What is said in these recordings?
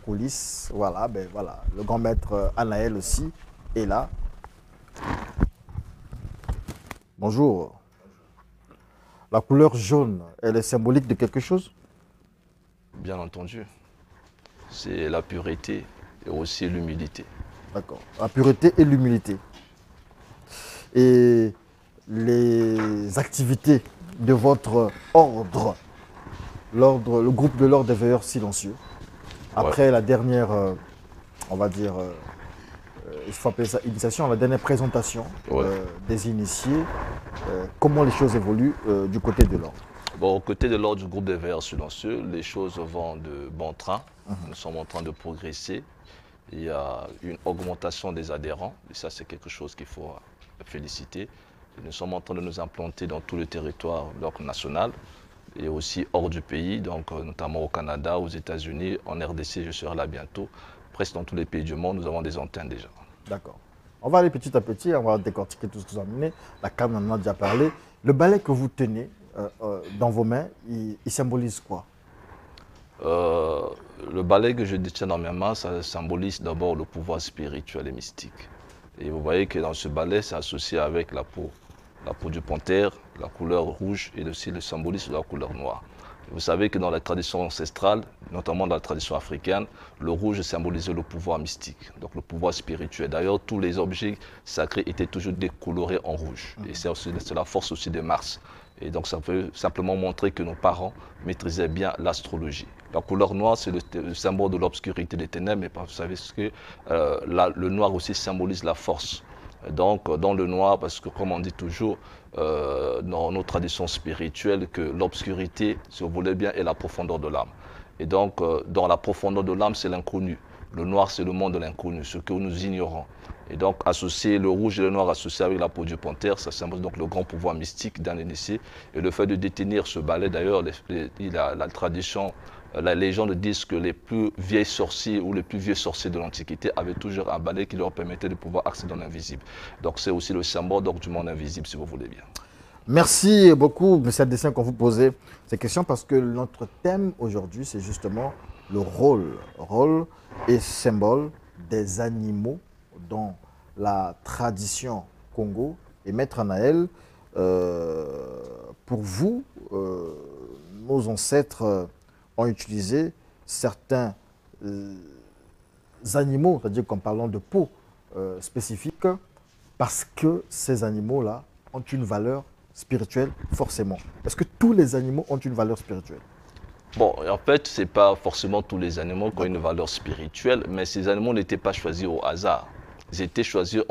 coulisses. Voilà, ben voilà. Le grand maître Anaël aussi est là. Bonjour. La couleur jaune, elle est symbolique de quelque chose? Bien entendu, c'est la pureté et aussi l'humilité. D'accord. La pureté et l'humilité. Et les activités de votre ordre, le groupe de l'ordre des veilleurs silencieux, Ouais. après la dernière, on va dire, il faut appeler ça initiation, la dernière présentation Ouais. des initiés, comment les choses évoluent du côté de l'ordre. Bon, aux côtés de l'ordre du groupe des veilleurs silencieux, les choses vont de bon train. Nous sommes en train de progresser. Il y a une augmentation des adhérents, et ça c'est quelque chose qu'il faut féliciter. Et nous sommes en train de nous implanter dans tout le territoire donc, national et aussi hors du pays, donc notamment au Canada, aux États-Unis, en RDC, je serai là bientôt. Presque dans tous les pays du monde, nous avons des antennes déjà. D'accord. On va aller petit à petit, on va décortiquer tout ce que vous amenez. La canne, on en a déjà parlé. Le balai que vous tenez dans vos mains, il symbolise quoi? Euh, le balai que je détiens dans mes mains, ça symbolise d'abord le pouvoir spirituel et mystique. Et vous voyez que dans ce balai, c'est associé avec la peau du panthère, la couleur rouge et aussi le symbolisme de la couleur noire. Vous savez que dans la tradition ancestrale, notamment dans la tradition africaine, le rouge symbolisait le pouvoir mystique, donc le pouvoir spirituel. D'ailleurs, tous les objets sacrés étaient toujours décolorés en rouge. Et c'est la force aussi de Mars. Et donc ça veut simplement montrer que nos parents maîtrisaient bien l'astrologie. La couleur noire, c'est le symbole de l'obscurité des ténèbres, mais vous savez ce que le noir aussi symbolise la force. Donc, dans le noir, parce que comme on dit toujours dans nos traditions spirituelles, que l'obscurité, si vous voulez bien, est la profondeur de l'âme. Et donc, dans la profondeur de l'âme, c'est l'inconnu. Le noir, c'est le monde de l'inconnu, ce que nous ignorons. Et donc, associer le rouge et le noir associés avec la peau du panthère, ça symbolise donc le grand pouvoir mystique d'un initié. Et le fait de détenir ce balai, d'ailleurs, la tradition, la légende dit que les plus vieilles sorciers ou les plus vieux sorciers de l'Antiquité avaient toujours un balai qui leur permettait de pouvoir accéder dans l'invisible. Donc, c'est aussi le symbole donc, du monde invisible, si vous voulez bien. Merci beaucoup, M. Dessin, qu'on vous posait ces questions parce que notre thème aujourd'hui, c'est justement le rôle et symbole des animaux dans la tradition Congo. Et Maître Anaël, pour vous, nos ancêtres ont utilisé certains animaux, c'est-à-dire qu'en parlant de peau spécifique, parce que ces animaux-là ont une valeur spirituelle, forcément. Est-ce que tous les animaux ont une valeur spirituelle? Bon, en fait, ce n'est pas forcément tous les animaux qui ont une valeur spirituelle, mais ces animaux n'étaient pas choisis au hasard. Ils étaient choisis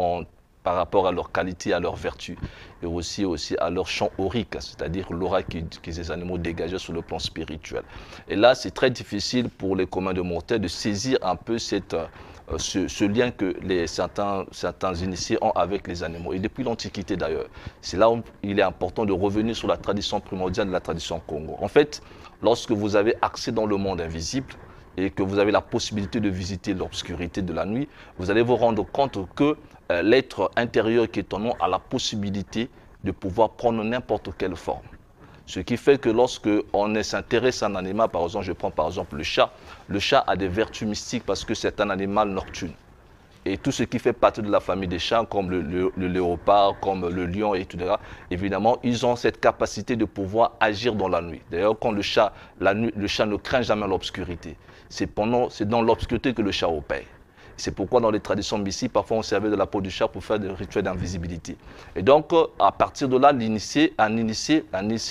par rapport à leur qualité, à leur vertu, et aussi à leur champ aurique, c'est-à-dire l'aura que ces animaux dégageaient sur le plan spirituel. Et là, c'est très difficile pour les communs de mortels de saisir un peu ce lien que certains initiés ont avec les animaux. Et depuis l'Antiquité d'ailleurs, c'est là où il est important de revenir sur la tradition primordiale de la tradition Congo. En fait, lorsque vous avez accès dans le monde invisible et que vous avez la possibilité de visiter l'obscurité de la nuit, vous allez vous rendre compte que l'être intérieur qui est en nous a la possibilité de pouvoir prendre n'importe quelle forme. Ce qui fait que lorsque on s'intéresse à un animal, par exemple, je prends par exemple le chat a des vertus mystiques parce que c'est un animal nocturne. Et tout ce qui fait partie de la famille des chats, comme le léopard, comme le lion, etc., évidemment, ils ont cette capacité de pouvoir agir dans la nuit. D'ailleurs, quand la nuit, le chat ne craint jamais l'obscurité. C'est dans l'obscurité que le chat opère. C'est pourquoi dans les traditions mystiques, parfois on servait de la peau du chat pour faire des rituels d'invisibilité. Et donc, à partir de là, un initié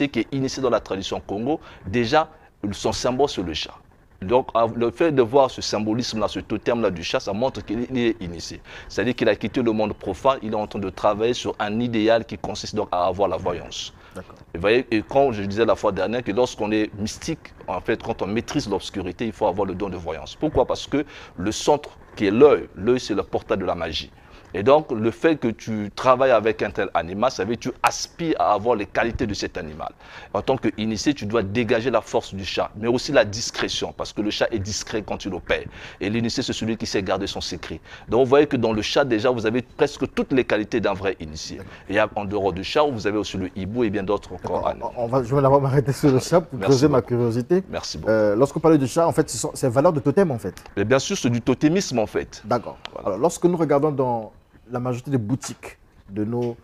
qui est initié dans la tradition Congo, déjà, son symbole c'est le chat. Donc, le fait de voir ce symbolisme-là, ce totem-là du chat, ça montre qu'il est initié. C'est-à-dire qu'il a quitté le monde profane, il est en train de travailler sur un idéal qui consiste donc à avoir la voyance. Et, voyez, et quand je disais la fois dernière que lorsqu'on est mystique, en fait, quand on maîtrise l'obscurité, il faut avoir le don de voyance. Pourquoi? Parce que le centre qui est l'œil c'est le portail de la magie. Et donc, le fait que tu travailles avec un tel animal, ça veut dire que tu aspires à avoir les qualités de cet animal. En tant qu'initié, tu dois dégager la force du chat, mais aussi la discrétion, parce que le chat est discret quand il opère. Et l'initié, c'est celui qui sait garder son secret. Donc, vous voyez que dans le chat, déjà, vous avez presque toutes les qualités d'un vrai initié. Et en dehors du chat, vous avez aussi le hibou et bien d'autres encore. Je vais d'abord m'arrêter sur le chat pour creuser ma curiosité. Merci beaucoup. Lorsqu'on parle du chat, en fait, c'est valeur de totem, en fait. Mais bien sûr, c'est du totémisme, en fait. D'accord. Voilà. Alors, lorsque nous regardons dans la majorité des boutiques de nos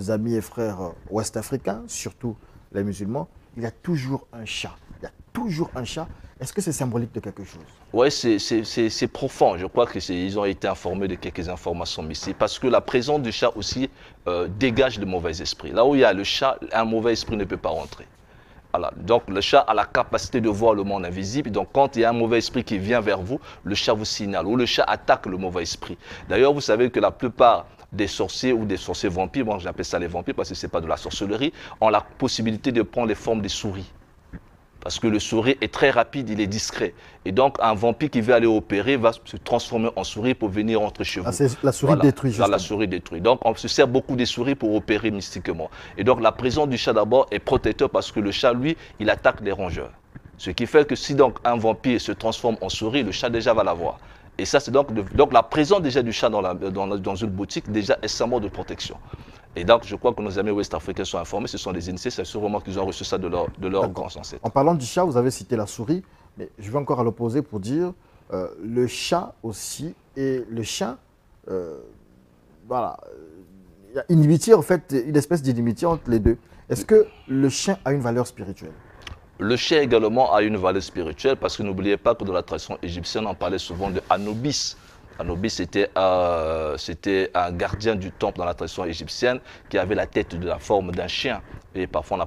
amis et frères ouest-africains, surtout les musulmans, il y a toujours un chat. Il y a toujours un chat. Est-ce que c'est symbolique de quelque chose? Oui, c'est profond. Je crois qu'ils ont été informés de quelques informations, mais c'est parce que la présence du chat aussi dégage le mauvais esprit. Là où il y a le chat, un mauvais esprit ne peut pas rentrer. Voilà. Donc le chat a la capacité de voir le monde invisible. Donc quand il y a un mauvais esprit qui vient vers vous, le chat vous signale ou le chat attaque le mauvais esprit. D'ailleurs, vous savez que la plupart des sorciers ou des sorciers vampires, bon, j'appelle ça les vampires parce que ce n'est pas de la sorcellerie, ont la possibilité de prendre les formes des souris. Parce que le souris est très rapide, il est discret. Et donc, un vampire qui veut aller opérer va se transformer en souris pour venir entre chez vous. Ah, c'est la souris détruite, justement. La souris détruite. Donc, on se sert beaucoup des souris pour opérer mystiquement. Et donc, la présence du chat d'abord est protecteur parce que le chat, lui, il attaque les rongeurs. Ce qui fait que si donc un vampire se transforme en souris, le chat déjà va l'avoir. Et ça, c'est donc la présence déjà du chat dans une boutique déjà est symbole de protection. Et donc, je crois que nos amis ouest-africains sont informés, ce sont des initiés, c'est sûrement qu'ils ont reçu ça de leur grands ancêtres. En parlant du chat, vous avez cité la souris, mais je vais encore à l'opposé pour dire le chat aussi et le chien, voilà, il y a inimitié en fait, une espèce d'inimitié entre les deux. Est-ce que le chien a une valeur spirituelle? Le chien également a une valeur spirituelle parce que n'oubliez pas que dans la tradition égyptienne, on parlait souvent de Anubis. Anubis, c'était un gardien du temple dans la tradition égyptienne qui avait la tête de la forme d'un chien. Et parfois,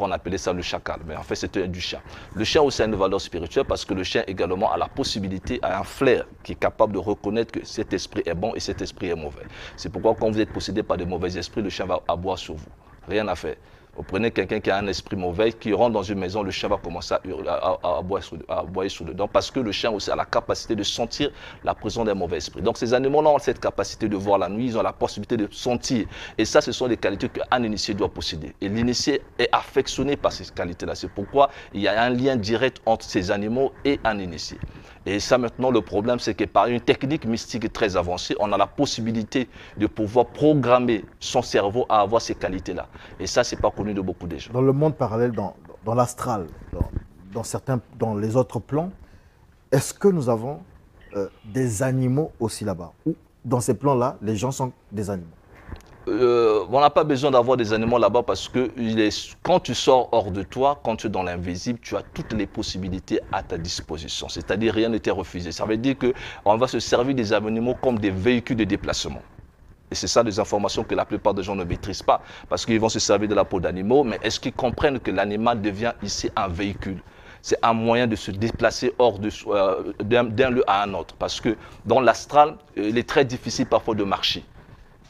on appelait ça le chacal. Mais en fait, c'était du chien. Le chien aussi a une valeur spirituelle parce que le chien également a la possibilité, a un flair qui est capable de reconnaître que cet esprit est bon et cet esprit est mauvais. C'est pourquoi quand vous êtes possédé par de mauvais esprits, le chien va aboyer sur vous. Rien à faire. Vous prenez quelqu'un qui a un esprit mauvais, qui rentre dans une maison, le chien va commencer à aboyer sur le dent parce que le chien aussi a la capacité de sentir la présence d'un mauvais esprit. Donc ces animaux-là ont cette capacité de voir la nuit, ils ont la possibilité de sentir. Et ça, ce sont des qualités qu'un initié doit posséder. Et l'initié est affectionné par ces qualités-là. C'est pourquoi il y a un lien direct entre ces animaux et un initié. Et ça maintenant, le problème, c'est que par une technique mystique très avancée, on a la possibilité de pouvoir programmer son cerveau à avoir ces qualités-là. Et ça, ce n'est pas connu de beaucoup de gens. Dans le monde parallèle, dans l'astral, dans les autres plans, est-ce que nous avons des animaux aussi là-bas? Ou dans ces plans-là, les gens sont des animaux? On n'a pas besoin d'avoir des animaux là-bas parce que quand tu sors hors de toi, quand tu es dans l'invisible, tu as toutes les possibilités à ta disposition. C'est-à-dire rien ne t'est refusé. Ça veut dire qu'on va se servir des animaux comme des véhicules de déplacement. Et c'est ça des informations que la plupart des gens ne maîtrisent pas. Parce qu'ils vont se servir de la peau d'animaux, mais est-ce qu'ils comprennent que l'animal devient ici un véhicule? C'est un moyen de se déplacer hors d'un lieu à un autre. Parce que dans l'astral, il est très difficile parfois de marcher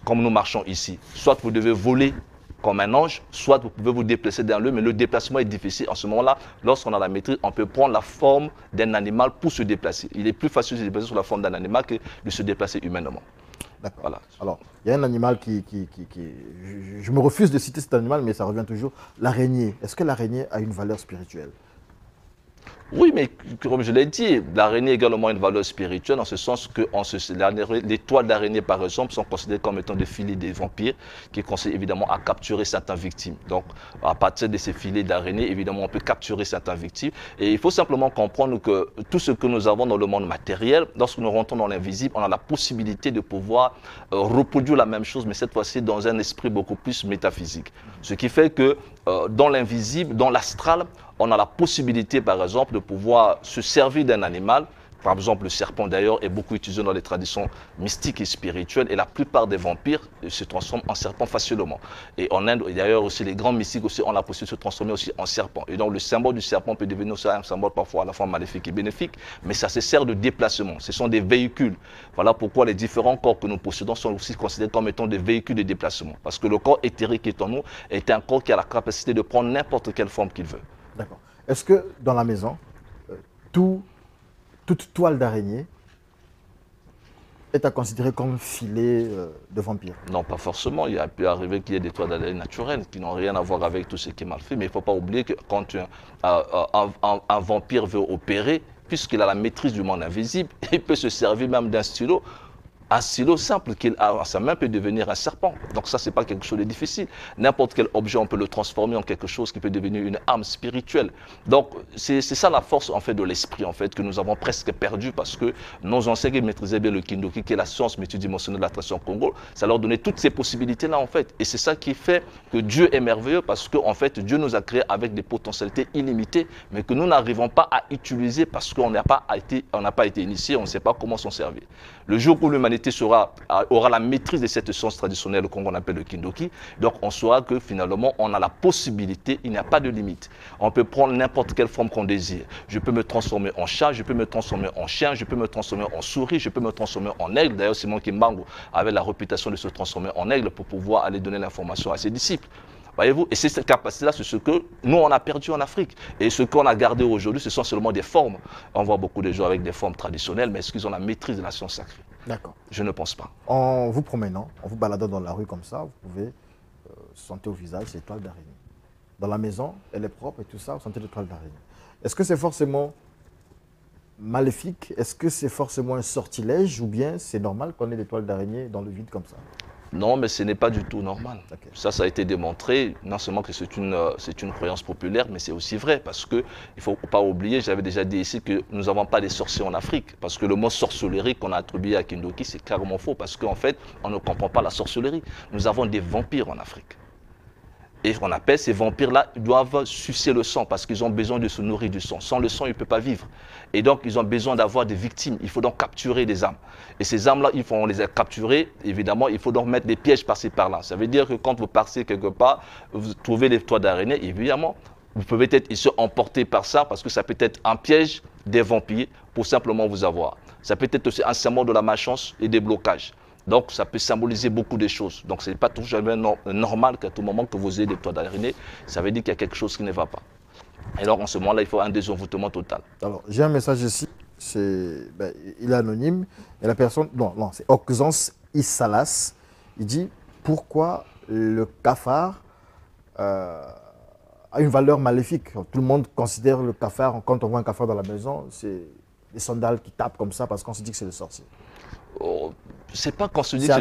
comme nous marchons ici. Soit vous devez voler comme un ange, soit vous pouvez vous déplacer d'un lieu, mais le déplacement est difficile. En ce moment-là, lorsqu'on a la maîtrise, on peut prendre la forme d'un animal pour se déplacer. Il est plus facile de se déplacer sous la forme d'un animal que de se déplacer humainement. D'accord. Voilà. Alors, il y a un animal je me refuse de citer cet animal, mais ça revient toujours. L'araignée. Est-ce que l'araignée a une valeur spirituelle? Oui, mais comme je l'ai dit, l'araignée a également une valeur spirituelle, en ce sens que les toiles d'araignée, par exemple, sont considérées comme étant des filets des vampires qui conseillent évidemment à capturer certaines victimes. Donc, à partir de ces filets d'araignée, évidemment, on peut capturer certaines victimes. Et il faut simplement comprendre que tout ce que nous avons dans le monde matériel, lorsque nous rentrons dans l'invisible, on a la possibilité de pouvoir reproduire la même chose, mais cette fois-ci dans un esprit beaucoup plus métaphysique. Ce qui fait que dans l'invisible, dans l'astral, on a la possibilité, par exemple, de pouvoir se servir d'un animal. Par exemple, le serpent, d'ailleurs, est beaucoup utilisé dans les traditions mystiques et spirituelles. Et la plupart des vampires se transforment en serpent facilement. Et en Inde, d'ailleurs, aussi, les grands mystiques aussi ont la possibilité de se transformer aussi en serpent. Et donc, le symbole du serpent peut devenir aussi un symbole parfois à la fois maléfique et bénéfique. Mais ça se sert de déplacement. Ce sont des véhicules. Voilà pourquoi les différents corps que nous possédons sont aussi considérés comme étant des véhicules de déplacement. Parce que le corps éthérique qui est en nous est un corps qui a la capacité de prendre n'importe quelle forme qu'il veut. D'accord. Est-ce que dans la maison, toute toile d'araignée est à considérer comme filet de vampire? Non, pas forcément. Il a pu arriver qu'il y ait des toiles d'araignée naturelles qui n'ont rien à voir avec tout ce qui est mal fait. Mais il ne faut pas oublier que quand un vampire veut opérer, puisqu'il a la maîtrise du monde invisible, il peut se servir même d'un stylo. Un stylo simple qu'il a, sa main peut devenir un serpent. Donc ça, ce n'est pas quelque chose de difficile. N'importe quel objet, on peut le transformer en quelque chose qui peut devenir une âme spirituelle. Donc c'est ça la force en fait de l'esprit en fait que nous avons presque perdu parce que nos anciens qui maîtrisaient bien le Kindoki, qui est la science multidimensionnelle de l'attraction Congo, ça leur donnait toutes ces possibilités-là en fait. Et c'est ça qui fait que Dieu est merveilleux parce que en fait Dieu nous a créés avec des potentialités illimitées, mais que nous n'arrivons pas à utiliser parce qu'on n'a pas été initié, on ne sait pas comment s'en servir. Le jour où l'humanité aura la maîtrise de cette science traditionnelle qu'on appelle le Kindoki, donc on saura que finalement on a la possibilité, il n'y a pas de limite. On peut prendre n'importe quelle forme qu'on désire. Je peux me transformer en chat, je peux me transformer en chien, je peux me transformer en souris, je peux me transformer en aigle. D'ailleurs, Simon Kimbangu avait la réputation de se transformer en aigle pour pouvoir aller donner l'information à ses disciples. Voyez-vous, et c'est cette capacité-là, c'est ce que nous, on a perdu en Afrique. Et ce qu'on a gardé aujourd'hui, ce sont seulement des formes. On voit beaucoup de gens avec des formes traditionnelles, mais est-ce qu'ils ont la maîtrise de la science sacrée? D'accord. Je ne pense pas. En vous promenant, en vous baladant dans la rue comme ça, vous pouvez sentir au visage ces toiles d'araignée. Dans la maison, elle est propre et tout ça, vous sentez des toiles d'araignée. Est-ce que c'est forcément maléfique? Est-ce que c'est forcément un sortilège ou bien c'est normal qu'on ait des toiles d'araignée dans le vide comme ça? Non, mais ce n'est pas du tout normal. Okay. Ça a été démontré, non seulement que c'est une croyance populaire, mais c'est aussi vrai, parce qu'il ne faut pas oublier, j'avais déjà dit ici, que nous n'avons pas des sorciers en Afrique, parce que le mot sorcellerie qu'on a attribué à Kindoki, c'est carrément faux, parce qu'en fait, on ne comprend pas la sorcellerie. Nous avons des vampires en Afrique. Et ce qu'on appelle ces vampires-là, ils doivent sucer le sang parce qu'ils ont besoin de se nourrir du sang. Sans le sang, ils ne peuvent pas vivre. Et donc, ils ont besoin d'avoir des victimes. Il faut donc capturer des âmes. Et ces âmes-là, on les a capturées. Évidemment, il faut donc mettre des pièges par-ci par-là. Ça veut dire que quand vous partez quelque part, vous trouvez des toiles d'araignée, évidemment, vous pouvez être ici emporté par ça parce que ça peut être un piège des vampires pour simplement vous avoir. Ça peut être aussi un symbole de la malchance et des blocages. Donc, ça peut symboliser beaucoup de choses. Donc, ce n'est pas toujours jamais normal qu'à tout moment que vous ayez des toiles d'araignée, ça veut dire qu'il y a quelque chose qui ne va pas. Et donc, en ce moment-là, il faut un désenvoûtement total. Alors, j'ai un message ici, il est anonyme, et la personne, non, c'est Oxens Issalas, il dit, pourquoi le cafard a une valeur maléfique? Tout le monde considère le cafard, quand on voit un cafard dans la maison, c'est des sandales qui tapent comme ça parce qu'on se dit que c'est le sorcier. Oh, c'est pas qu'on se dit que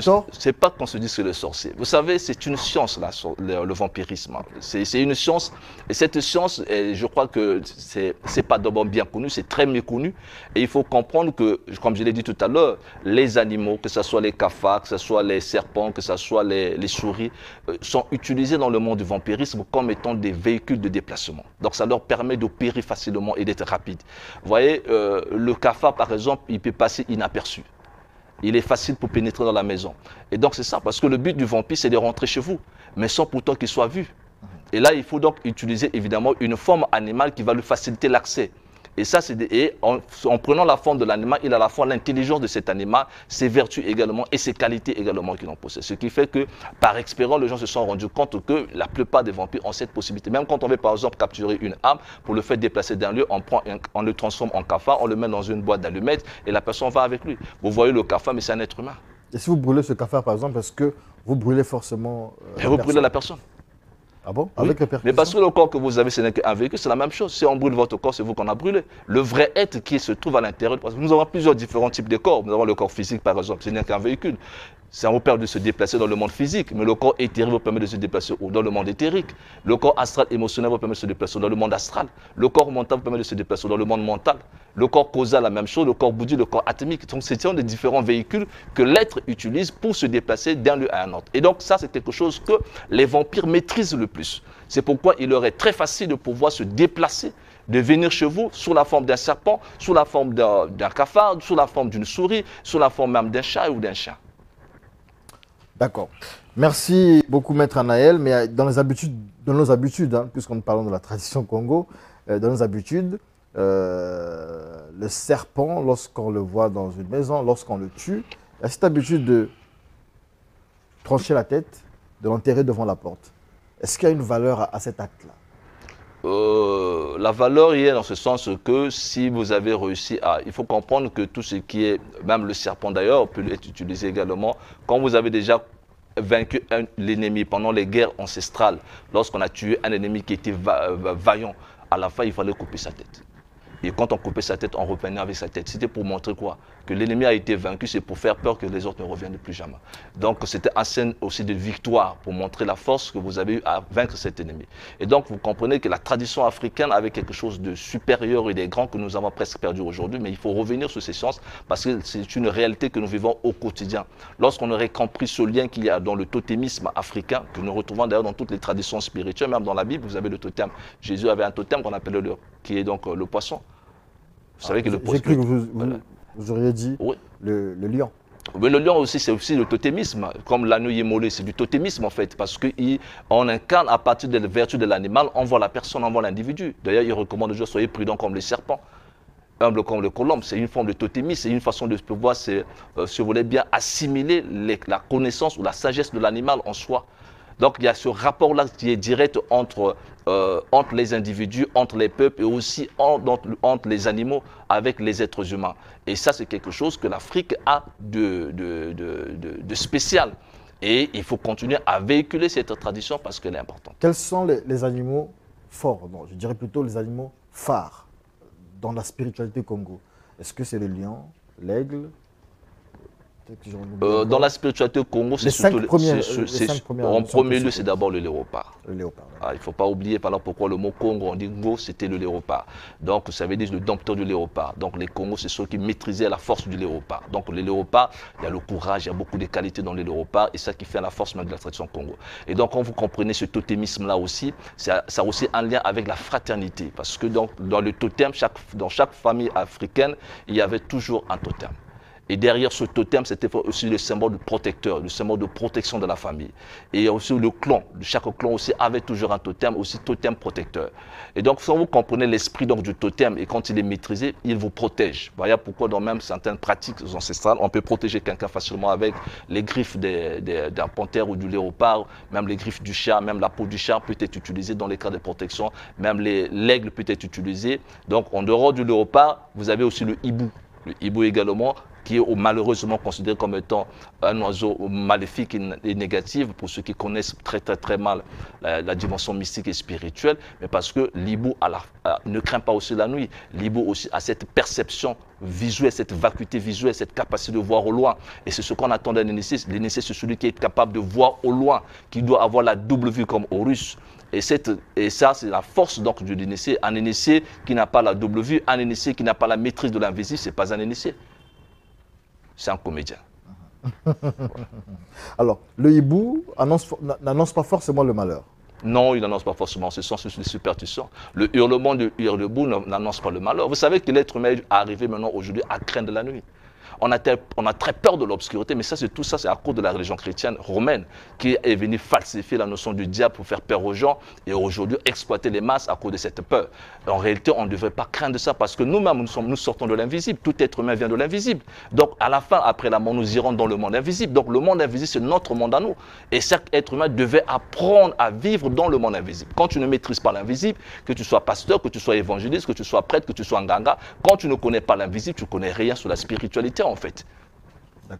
c'est le sorcier. Vous savez, c'est une science là, le vampirisme. C'est une science et cette science, je crois que c'est pas d'abord bien connu, c'est très méconnu. Et il faut comprendre que, comme je l'ai dit tout à l'heure, les animaux, que ce soit les cafards, que ce soit les serpents, que ce soit les souris, sont utilisés dans le monde du vampirisme comme étant des véhicules de déplacement. Donc ça leur permet d'opérer facilement et d'être rapide. Vous voyez, le cafard par exemple, il peut passer inaperçu. Il est facile pour pénétrer dans la maison. Et donc c'est ça, parce que le but du vampire, c'est de rentrer chez vous, mais sans pourtant qu'il soit vu. Et là, il faut donc utiliser évidemment une forme animale qui va lui faciliter l'accès. Et ça, en prenant la forme de l'animal, il a à la fois l'intelligence de cet animal, ses vertus également et ses qualités également qu'il en possède. Ce qui fait que, par expérience, les gens se sont rendus compte que la plupart des vampires ont cette possibilité. Même quand on veut par exemple capturer une âme, pour le faire déplacer d'un lieu, on le transforme en cafard, on le met dans une boîte d'allumettes et la personne va avec lui. Vous voyez le cafard, mais c'est un être humain. Et si vous brûlez ce cafard par exemple, est-ce que vous brûlez forcément vous brûlez la personne. Ah bon? Oui. Avec répercussion? Mais parce que le corps que vous avez, ce n'est qu'un véhicule, c'est la même chose. Si on brûle votre corps, c'est vous qu'on a brûlé. Le vrai être qui se trouve à l'intérieur, parce que nous avons plusieurs différents types de corps. Nous avons le corps physique, par exemple, ce n'est qu'un véhicule. Ça vous permet de se déplacer dans le monde physique, mais le corps éthérique vous permet de se déplacer dans le monde éthérique. Le corps astral émotionnel vous permet de se déplacer dans le monde astral. Le corps mental vous permet de se déplacer dans le monde mental. Le corps causal, la même chose. Le corps bouddhique, le corps atomique. Donc, ce sont des différents véhicules que l'être utilise pour se déplacer d'un lieu à un autre. Et donc, ça, c'est quelque chose que les vampires maîtrisent le plus. C'est pourquoi il leur est très facile de pouvoir se déplacer, de venir chez vous sous la forme d'un serpent, sous la forme d'un cafard, sous la forme d'une souris, sous la forme même d'un chat ou d'un chien. D'accord. Merci beaucoup, Maître Anaël. Mais dans nos habitudes, hein, puisqu'on parle de la tradition Congo, dans nos habitudes, le serpent, lorsqu'on le voit dans une maison, lorsqu'on le tue, il y a cette habitude de trancher la tête, de l'enterrer devant la porte. Est-ce qu'il y a une valeur à cet acte-là? La valeur y est dans ce sens que si vous avez réussi à... Il faut comprendre que tout ce qui est, même le serpent d'ailleurs, peut être utilisé également, quand vous avez déjà vaincu l'ennemi pendant les guerres ancestrales, lorsqu'on a tué un ennemi qui était vaillant, à la fin il fallait couper sa tête. Et quand on coupait sa tête, on revenait avec sa tête. C'était pour montrer quoi? Que l'ennemi a été vaincu, c'est pour faire peur que les autres ne reviennent plus jamais. Donc c'était un signe aussi de victoire pour montrer la force que vous avez eu à vaincre cet ennemi. Et donc vous comprenez que la tradition africaine avait quelque chose de supérieur et de grand que nous avons presque perdu aujourd'hui. Mais il faut revenir sur ces sciences parce que c'est une réalité que nous vivons au quotidien. Lorsqu'on aurait compris ce lien qu'il y a dans le totémisme africain, que nous retrouvons d'ailleurs dans toutes les traditions spirituelles, même dans la Bible, vous avez le totem. Jésus avait un totem qu'on appelle qui est donc le poisson. Vous savez que le poisson... J'ai cru que vous auriez dit oui. le lion. Oui, le lion aussi, c'est aussi le totémisme. Comme l'agneau yémolé, c'est du totémisme en fait. Parce qu'on incarne à partir des vertus de l'animal, on voit la personne, on voit l'individu. D'ailleurs, il recommande de soyez prudents comme les serpents, humble comme le colombe. C'est une forme de totémisme, c'est une façon de pouvoir, si vous voulez bien, assimiler la connaissance ou la sagesse de l'animal en soi. Donc il y a ce rapport-là qui est direct entre les individus, entre les peuples et aussi entre les animaux avec les êtres humains. Et ça, c'est quelque chose que l'Afrique a de spécial. Et il faut continuer à véhiculer cette tradition parce qu'elle est importante. Quels sont les animaux forts, non, je dirais plutôt les animaux phares dans la spiritualité Congo? Est-ce que c'est le lion, l'aigle? Dans la spiritualité Congo, c'est surtout en premier lieu, c'est d'abord le léopard. Le léopard. Il ne faut pas oublier, par exemple, pourquoi le mot Congo, on dit Ngo, c'était le léopard. Donc, ça veut dire le dompteur du léopard. Donc, les Congos, c'est ceux qui maîtrisaient la force du léopard. Donc, le léopard, il y a le courage, il y a beaucoup de qualités dans le léopard, et ça qui fait la force même de la tradition Congo. Et donc, quand vous comprenez ce totémisme-là aussi, ça a aussi un lien avec la fraternité. Parce que donc, dans le totem, dans chaque famille africaine, il y avait toujours un totem. Et derrière ce totem, c'était aussi le symbole de protecteur, le symbole de protection de la famille. Et aussi le clan. Chaque clan aussi avait toujours un totem, aussi totem protecteur. Et donc, quand vous comprenez l'esprit du totem et quand il est maîtrisé, il vous protège. Voilà pourquoi dans même certaines pratiques ancestrales, on peut protéger quelqu'un facilement avec les griffes d'un panthère ou du léopard, même les griffes du chat, même la peau du chat peut être utilisée dans les cas de protection, même l'aigle peut être utilisé. Donc, en dehors du léopard, vous avez aussi le hibou. Le hibou également, qui est malheureusement considéré comme étant un oiseau maléfique et négatif pour ceux qui connaissent très mal la dimension mystique et spirituelle, mais parce que l'hibou ne craint pas aussi la nuit. L'hibou aussi a cette perception visuelle, cette vacuité visuelle, cette capacité de voir au loin. Et c'est ce qu'on attend d'un initié. L'initié, c'est celui qui est capable de voir au loin, qui doit avoir la double vue comme Horus. Et ça, c'est la force donc de l'initié. Un initié qui n'a pas la double vue, un initié qui n'a pas la maîtrise de l'invisible, ce n'est pas un initié. C'est un comédien. Alors, le hibou n'annonce pas forcément le malheur. Non, il n'annonce pas forcément, ce sont des superstitions. Le hurlement du hibou n'annonce pas le malheur. Vous savez que l'être humain est arrivé maintenant aujourd'hui à craindre la nuit. On a très peur de l'obscurité, mais tout ça, c'est à cause de la religion chrétienne romaine qui est venue falsifier la notion du diable pour faire peur aux gens et aujourd'hui exploiter les masses à cause de cette peur. En réalité, on ne devrait pas craindre ça parce que nous-mêmes, nous sortons de l'invisible. Tout être humain vient de l'invisible. Donc, à la fin, après la mort, nous irons dans le monde invisible. Donc, le monde invisible, c'est notre monde à nous. Et chaque être humain devait apprendre à vivre dans le monde invisible. Quand tu ne maîtrises pas l'invisible, que tu sois pasteur, que tu sois évangéliste, que tu sois prêtre, que tu sois nganga, quand tu ne connais pas l'invisible, tu ne connais rien sur la spiritualité en fait.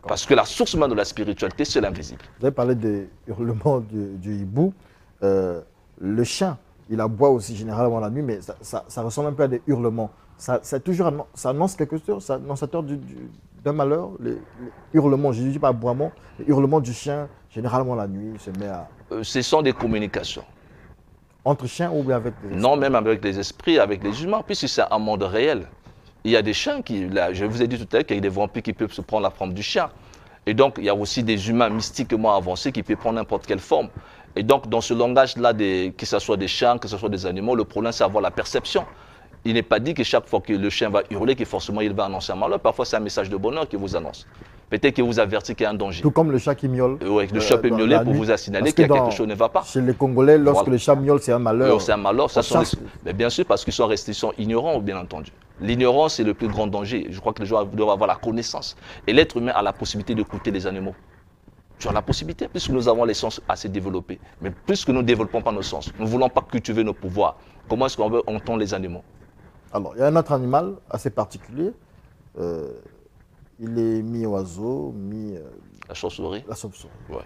Parce que la source même de la spiritualité, c'est l'invisible. Vous avez parlé des hurlements du hibou. Le chien, il aboie aussi généralement la nuit, mais ça ressemble un peu à des hurlements. Ça annonce quelque chose, ça annonçateur d'un malheur. Les hurlements, je ne dis pas aboiement, les hurlements du chien, généralement la nuit, il se met à... Ce sont des communications. Entre chiens ou bien avec des esprits? Non, même avec les esprits, avec les humains, puisque c'est un monde réel. Il y a des chiens qui, là, je vous ai dit tout à l'heure qu'il y a des vampires qui peuvent se prendre la forme du chien. Et donc, il y a aussi des humains mystiquement avancés qui peuvent prendre n'importe quelle forme. Et donc, dans ce langage-là, que ce soit des chiens, que ce soit des animaux, le problème, c'est avoir la perception. Il n'est pas dit que chaque fois que le chien va hurler, que forcément il va annoncer un malheur. Parfois, c'est un message de bonheur qu'il vous annonce. Peut-être qu'il vous avertit qu'il y a un danger. Tout comme le chat qui miaule. Oui, le chat peut miauler pour vous signaler qu'il y a quelque chose qui ne va pas. Chez les Congolais, lorsque le chat miaule, c'est un malheur. C'est un malheur. Mais bien sûr, parce qu'ils sont restés ignorants, bien entendu. L'ignorance, c'est le plus grand danger. Je crois que les gens doivent avoir la connaissance. Et l'être humain a la possibilité d'écouter les animaux. Tu as la possibilité, puisque nous avons les sens assez développés. Mais puisque nous ne développons pas nos sens, nous ne voulons pas cultiver nos pouvoirs, comment est-ce qu'on veut entendre les animaux? Alors, il y a un autre animal assez particulier. Il est mi-oiseau, La chauve-souris? la chauve-souris. Ouais.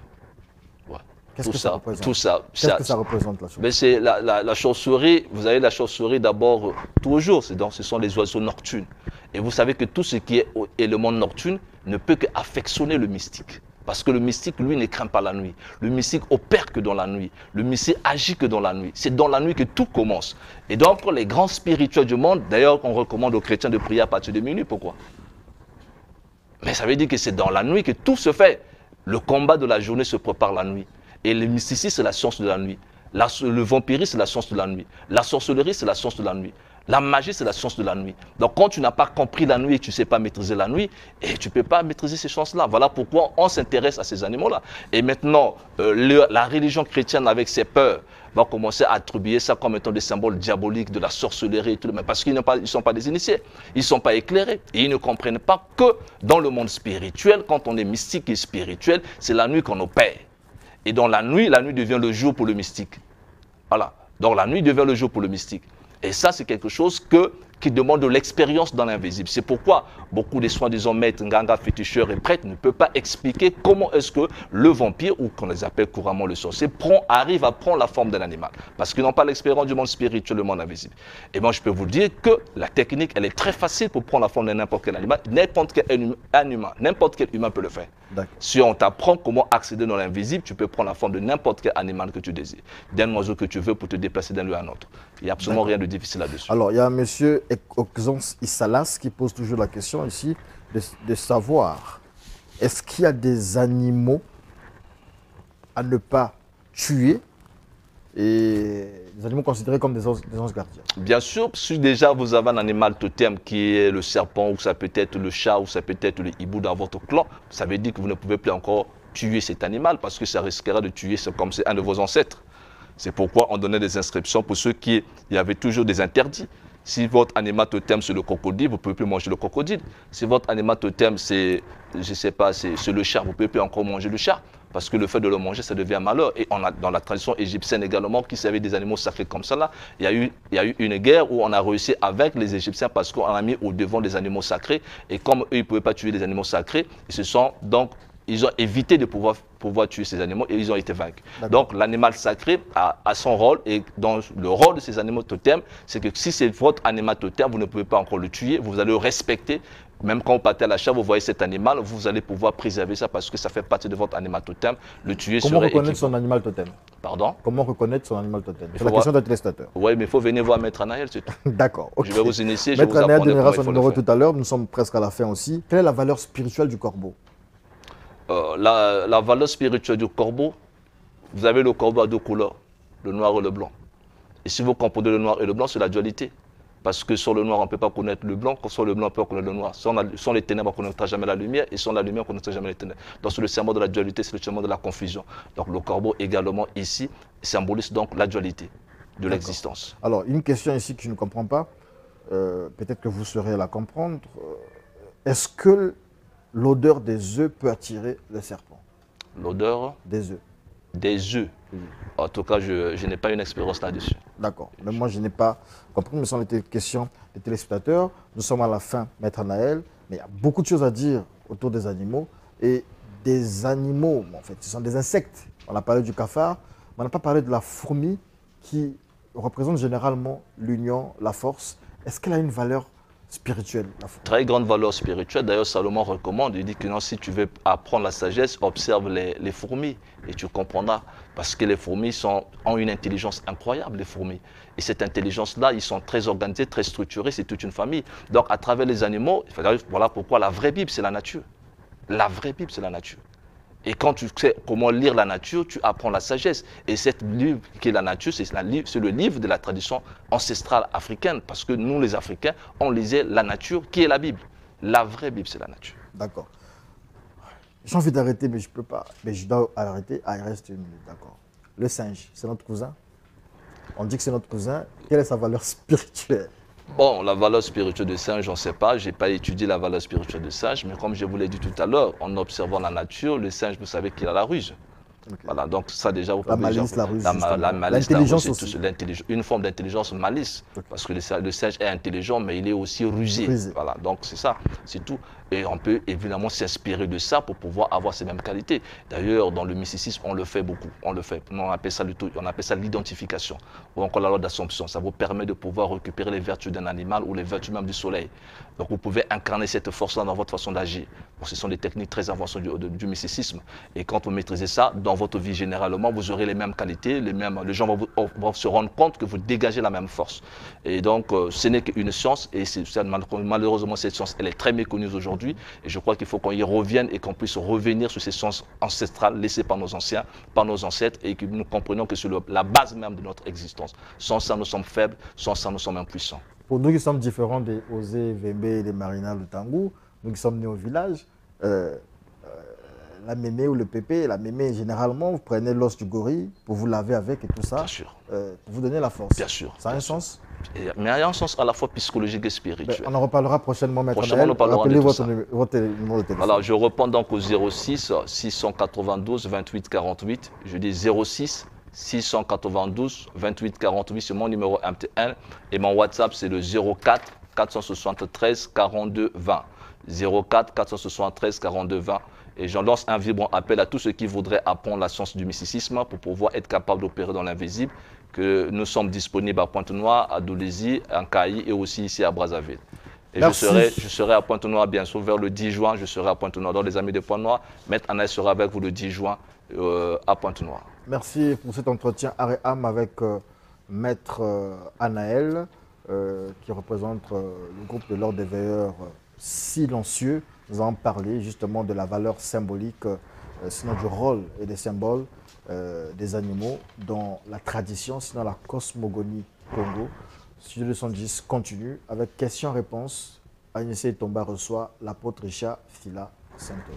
Ouais. Qu'est-ce que ça représente? Tout ça. Qu'est-ce que ça représente, la chauve-souris? Mais c'est la chauve-souris, vous avez la chauve-souris d'abord, toujours, ce sont les oiseaux nocturnes. Et vous savez que tout ce qui est le monde nocturne ne peut qu'affectionner le mystique. Parce que le mystique, lui, ne craint pas la nuit. Le mystique opère que dans la nuit. Le mystique agit que dans la nuit. C'est dans la nuit que tout commence. Et donc, les grands spirituels du monde, d'ailleurs, on recommande aux chrétiens de prier à partir de minuit. Pourquoi? Mais ça veut dire que c'est dans la nuit que tout se fait. Le combat de la journée se prépare la nuit. Et le mysticisme, c'est la science de la nuit. Le vampirisme, c'est la science de la nuit. La sorcellerie, c'est la science de la nuit. La magie, c'est la science de la nuit. Donc, quand tu n'as pas compris la nuit et que tu ne sais pas maîtriser la nuit, et tu ne peux pas maîtriser ces chances-là. Voilà pourquoi on s'intéresse à ces animaux-là. Et maintenant, la religion chrétienne, avec ses peurs, va commencer à attribuer ça comme étant des symboles diaboliques, de la sorcellerie et tout. Mais parce qu'ils ne sont pas des initiés. Ils ne sont pas éclairés. Et ils ne comprennent pas que dans le monde spirituel, quand on est mystique et spirituel, c'est la nuit qu'on opère. Et dans la nuit devient le jour pour le mystique. Voilà. Donc la nuit devient le jour pour le mystique. Et ça, c'est quelque chose qui demande de l'expérience dans l'invisible. C'est pourquoi beaucoup des soi-disant maîtres, nganga, féticheurs et prêtres ne peuvent pas expliquer comment est-ce que le vampire, ou qu'on les appelle couramment le sorcier, arrive à prendre la forme d'un animal. Parce qu'ils n'ont pas l'expérience du monde spirituel, du monde invisible. Et moi, je peux vous dire que la technique, elle est très facile pour prendre la forme de n'importe quel animal. N'importe quel humain peut le faire. Si on t'apprend comment accéder dans l'invisible, tu peux prendre la forme de n'importe quel animal que tu désires. D'un oiseau que tu veux pour te déplacer d'un lieu à un autre. Il n'y a absolument rien de difficile là-dessus. Alors, il y a M. Oxons Issalas qui pose toujours la question ici de savoir, est-ce qu'il y a des animaux à ne pas tuer et des animaux considérés comme des anges gardiens? Bien sûr, si déjà vous avez un animal totem qui est le serpent, ou ça peut être le chat, ou ça peut être le hibou dans votre clan, ça veut dire que vous ne pouvez plus encore tuer cet animal parce que ça risquera de tuer comme c'est un de vos ancêtres. C'est pourquoi on donnait des inscriptions pour ceux il y avait toujours des interdits. Si votre animal totem c'est le crocodile, vous ne pouvez plus manger le crocodile. Si votre animal totem c'est, je sais pas, c'est le chat, vous ne pouvez plus encore manger le chat. Parce que le fait de le manger, ça devient un malheur. Et on a, dans la tradition égyptienne également, qui servait des animaux sacrés comme ça, là, il y a eu une guerre où on a réussi avec les Égyptiens parce qu'on a mis au devant des animaux sacrés. Et comme eux, ils ne pouvaient pas tuer les animaux sacrés, ils ont évité de pouvoir tuer ces animaux et ils ont été vaincus. Donc l'animal sacré a son rôle, et dans le rôle de ces animaux totems, c'est que si c'est votre animal totem, vous ne pouvez pas encore le tuer, vous allez le respecter. Même quand vous partez à l'achat, vous voyez cet animal, vous allez pouvoir préserver ça parce que ça fait partie de votre animal totem. Le tuer Comment reconnaître son animal totem? Pardon? Comment reconnaître son animal totem? C'est la question d'un téléspectateur. Oui, mais il faut venir voir Maître Anaël, c'est tout. D'accord. Okay. Je vais vous initier, je Maître vais vous apprendre. Maître Anaël donnera son numéro tout à l'heure, nous sommes presque à la fin aussi. Quelle est la valeur spirituelle du corbeau? La valeur spirituelle du corbeau, vous avez le corbeau à deux couleurs, le noir et le blanc. Et si vous comprenez le noir et le blanc, c'est la dualité. Parce que sur le noir, on ne peut pas connaître le blanc, sur le blanc, on peut connaître le noir. Sans les ténèbres, on ne connaîtra jamais la lumière, et sans la lumière, on ne connaîtra jamais les ténèbres. Donc c'est le serment de la dualité, c'est le serment de la confusion. Donc le corbeau également ici symbolise donc la dualité de l'existence. Alors une question ici que je ne comprends pas, peut-être que vous saurez la comprendre. Est-ce que l'odeur des œufs peut attirer le serpent? L'odeur des œufs. Des œufs. Oui. En tout cas, je n'ai pas une expérience là-dessus. D'accord. Mais moi, je n'ai pas compris. Mais ce sont les questions des téléspectateurs. Nous sommes à la fin, Maître Anaël. Mais il y a beaucoup de choses à dire autour des animaux. Et des animaux, en fait, ce sont des insectes. On a parlé du cafard, mais on n'a pas parlé de la fourmi qui représente généralement l'union, la force. Est-ce qu'elle a une valeur spirituelle, la fourmi? Très grande valeur spirituelle. D'ailleurs, Salomon recommande, il dit que non, si tu veux apprendre la sagesse, observe les fourmis et tu comprendras. Parce que les fourmis ont une intelligence incroyable, les fourmis. Et cette intelligence-là, ils sont très organisés, très structurés, c'est toute une famille. Donc, à travers les animaux, voilà pourquoi la vraie Bible, c'est la nature. La vraie Bible, c'est la nature. Et quand tu sais comment lire la nature, tu apprends la sagesse. Et cette livre qui est la nature, c'est le livre de la tradition ancestrale africaine. Parce que nous, les Africains, on lisait la nature qui est la Bible. La vraie Bible, c'est la nature. D'accord. J'ai envie d'arrêter, mais je ne peux pas. Mais je dois arrêter. Ah, il reste une minute, d'accord. Le singe, c'est notre cousin. On dit que c'est notre cousin. Quelle est sa valeur spirituelle? Bon, la valeur spirituelle de singe, je ne sais pas, je n'ai pas étudié la valeur spirituelle de singe, mais comme je vous l'ai dit tout à l'heure, en observant la nature, le singe, vous savez qu'il a la ruse. Ok. Voilà, donc ça déjà, vous La pouvez déjà... malice, la ruse, La justement. malice, la L'intelligence ruse, aussi. une forme d'intelligence malice. Ok. Parce que le singe est intelligent, mais il est aussi rusé. Rusé. Voilà, donc c'est ça, c'est tout. Et on peut évidemment s'inspirer de ça pour pouvoir avoir ces mêmes qualités. D'ailleurs, dans le mysticisme, on le fait beaucoup. On le fait. On appelle ça l'identification. Ou encore la loi d'Assomption. Ça vous permet de pouvoir récupérer les vertus d'un animal ou les vertus même du soleil. Donc vous pouvez incarner cette force-là dans votre façon d'agir. Bon, ce sont des techniques très avancées du mysticisme. Et quand vous maîtrisez ça, dans votre vie généralement, vous aurez les mêmes qualités, les gens vont se rendre compte que vous dégagez la même force. Et donc, ce n'est qu'une science. Et malheureusement, cette science, elle est très méconnue aujourd'hui. Et je crois qu'il faut qu'on y revienne et qu'on puisse revenir sur ces sciences ancestrales laissées par nos anciens, par nos ancêtres, et que nous comprenions que c'est la base même de notre existence. Sans ça, nous sommes faibles. Sans ça, nous sommes impuissants. Pour nous qui sommes différents des Osé, Vembe et des Marina Lutangu, nous qui sommes nés au village, la mémé ou le pépé, la mémé, généralement, vous prenez l'os du gorille pour vous laver avec et tout ça, Bien sûr. pour vous donner la force. Bien sûr. Ça a un sens? Mais il y a un sens à la fois psychologique et spirituel. On en reparlera prochainement, Maître Prochainement, Naël. nous parlerons Rappelez de tout votre ça. numéro de téléphone. Alors, je reprends donc au 06 692 28 48. Je dis 06 692 28 48, c'est mon numéro MTN. Et mon WhatsApp, c'est le 04 473 42 20. 04 473 42 20. Et j'en lance un vibrant appel à tous ceux qui voudraient apprendre la science du mysticisme pour pouvoir être capable d'opérer dans l'invisible, que nous sommes disponibles à Pointe-Noire, à Doulézy, à Nkayi et aussi ici à Brazzaville. Et je serai à Pointe-Noire bien sûr vers le 10 juin, je serai à Pointe-Noire dans les Amis de Pointe-Noire. Maître Anaël sera avec vous le 10 juin à Pointe-Noire. Merci pour cet entretien Aréam avec Maître Anaël, qui représente le groupe de l'Ordre des Veilleurs silencieux. Nous allons parler justement de la valeur symbolique, sinon du rôle et des symboles des animaux dans la tradition, sinon la cosmogonie Congo. Studio 210 continue avec questions-réponses. Agnès Tomba reçoit l'apôtre Richard Fila Saint-Paul.